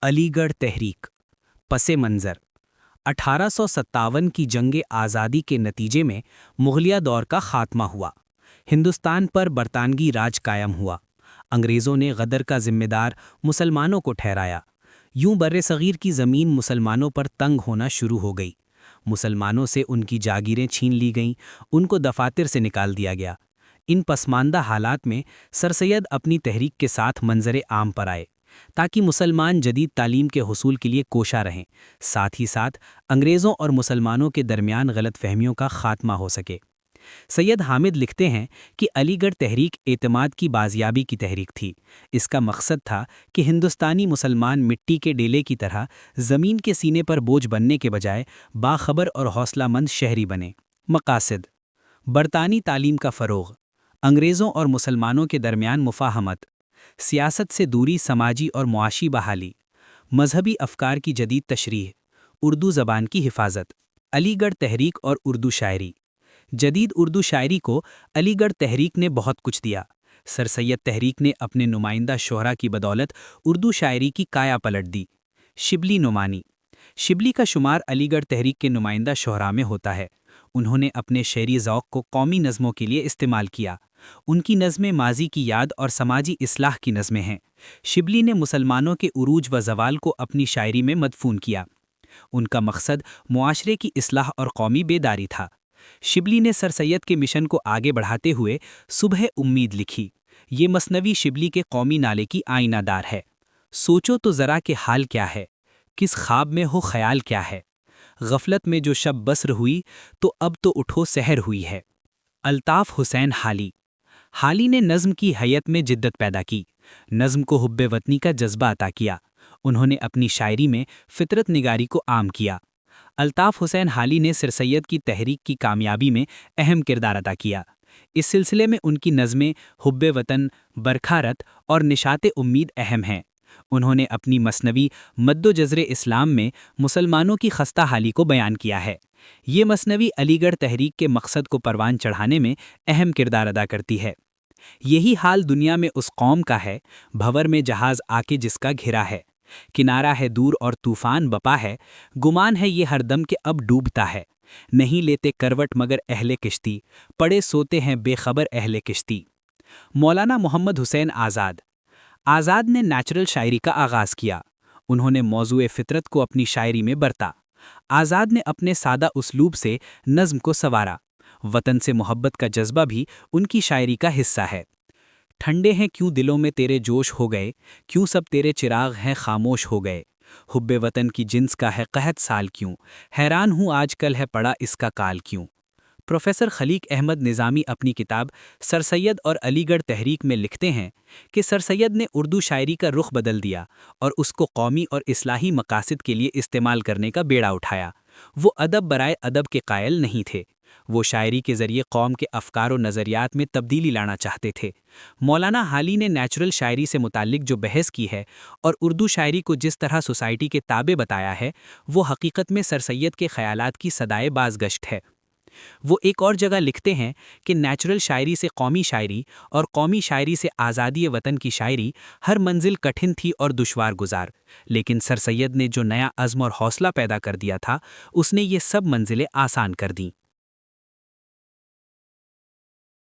علی گڑھ تحریک پس منظر 1857 کی جنگ آزادی کے نتیجے میں مغلیہ دور کا خاتمہ ہوا۔ ہندوستان پر برطانوی راج قائم ہوا۔ انگریزوں نے غدر کا ذمہ دار مسلمانوں کو ٹھہرایا۔ یوں برصغیر کی زمین مسلمانوں پر تنگ ہونا شروع ہو گئی۔ مسلمانوں سے ان کی جاگیریں چھین لی گئیں، ان کو دفاتر سے نکال دیا گیا۔ ان پسماندہ حالات میں سر سید اپنی تحریک کے ساتھ منظر عام پر آئے تاکہ مسلمان جدید تعلیم کے حصول کے لیے کوشاں رہیں، ساتھ ہی ساتھ انگریزوں اور مسلمانوں کے درمیان غلط فہمیوں کا خاتمہ ہو سکے۔ سید حامد لکھتے ہیں کہ علی گڑھ تحریک اعتماد کی بازیابی کی تحریک تھی۔ اس کا مقصد تھا کہ ہندوستانی مسلمان مٹی کے ڈیلے کی طرح زمین کے سینے پر بوجھ بننے کے بجائے باخبر اور حوصلہ مند شہری بنیں۔ مقاصد: برطانوی تعلیم کا فروغ، انگریزوں اور مسلمانوں کے درمیان مفاہمت، سیاست سے دوری، سماجی اور معاشی بحالی، مذہبی افکار کی جدید تشریح، اردو زبان کی حفاظت۔ علی گڑھ تحریک اور اردو شاعری۔ جدید اردو شاعری کو علی گڑھ تحریک نے بہت کچھ دیا۔ سر سید تحریک نے اپنے نمائندہ شعراء کی بدولت اردو شاعری کی کایا پلٹ دی۔ شبلی نعمانی۔ شبلی کا شمار علی گڑھ تحریک کے نمائندہ شعراء میں ہوتا ہے۔ انہوں نے اپنے شعری ذوق کو قومی نظموں کے لیے استعمال کیا۔ ان کی نظمیں ماضی کی یاد اور سماجی اصلاح کی نظمیں ہیں۔ شبلی نے مسلمانوں کے عروج و زوال کو اپنی شاعری میں مدفون کیا۔ ان کا مقصد معاشرے کی اصلاح اور قومی بیداری تھا۔ شبلی نے سر سید کے مشن کو آگے بڑھاتے ہوئے صبح امید لکھی۔ یہ مثنوی شبلی کے قومی نالے کی آئینہ دار ہے۔ سوچو تو ذرا کہ حال کیا ہے، کس خواب میں ہو خیال کیا ہے، غفلت میں جو شب بسر ہوئی تو اب تو اٹھو سحر ہوئی ہے۔ الطاف حسین حالی۔ حالی نے نظم کی حیت میں جدت پیدا کی، نظم کو حب وطنی کا جذبہ عطا کیا۔ انہوں نے اپنی شاعری میں فطرت نگاری کو عام کیا۔ الطاف حسین حالی نے سر سید کی تحریک کی کامیابی میں اہم کردار ادا کیا۔ اس سلسلے میں ان کی نظمیں حب وطن، برکھارت اور نشاط امید اہم ہیں۔ انہوں نے اپنی مثنوی مد و جزر اسلام میں مسلمانوں کی خستہ حالی کو بیان کیا ہے۔ یہ مثنوی علی گڑھ تحریک کے مقصد کو پروان چڑھانے میں اہم کردار ادا کرتی ہے۔ یہی حال دنیا میں اس قوم کا ہے، بھور میں جہاز آ کے جس کا گھرا ہے، کنارہ ہے دور اور طوفان بپا ہے، گمان ہے یہ ہر دم کہ اب ڈوبتا ہے، نہیں لیتے کروٹ مگر اہل کشتی، پڑے سوتے ہیں بے خبر اہل کشتی۔ مولانا محمد حسین آزاد۔ آزاد نے نیچرل شاعری کا آغاز کیا۔ انہوں نے موضوع فطرت کو اپنی شاعری میں برتا۔ آزاد نے اپنے سادہ اسلوب سے نظم کو سنوارا۔ وطن سے محبت کا جذبہ بھی ان کی شاعری کا حصہ ہے۔ ٹھنڈے ہیں کیوں دلوں میں تیرے جوش ہو گئے، کیوں سب تیرے چراغ ہیں خاموش ہو گئے، حب وطن کی جنس کا ہے قحط سال کیوں، حیران ہوں آج کل ہے پڑا اس کا کال کیوں۔ پروفیسر خلیق احمد نظامی اپنی کتاب سر سید اور علی گڑھ تحریک میں لکھتے ہیں کہ سر سید نے اردو شاعری کا رخ بدل دیا اور اس کو قومی اور اصلاحی مقاصد کے لیے استعمال کرنے کا بیڑا اٹھایا۔ وہ ادب برائے ادب کے قائل نہیں تھے، وہ شاعری کے ذریعے قوم کے افکار و نظریات میں تبدیلی لانا چاہتے تھے۔ مولانا حالی نے نیچرل شاعری سے متعلق جو بحث کی ہے اور اردو شاعری کو جس طرح سوسائٹی کے تابع بتایا ہے، وہ حقیقت میں سر سید کے خیالات کی صدائے بازگشت ہے۔ وہ ایک اور جگہ لکھتے ہیں کہ نیچرل شاعری سے قومی شاعری اور قومی شاعری سے آزادی وطن کی شاعری ہر منزل کٹھن تھی اور دشوار گزار، لیکن سر سید نے جو نیا عزم اور حوصلہ پیدا کر دیا تھا، اس نے یہ سب منزلیں آسان کر دیں۔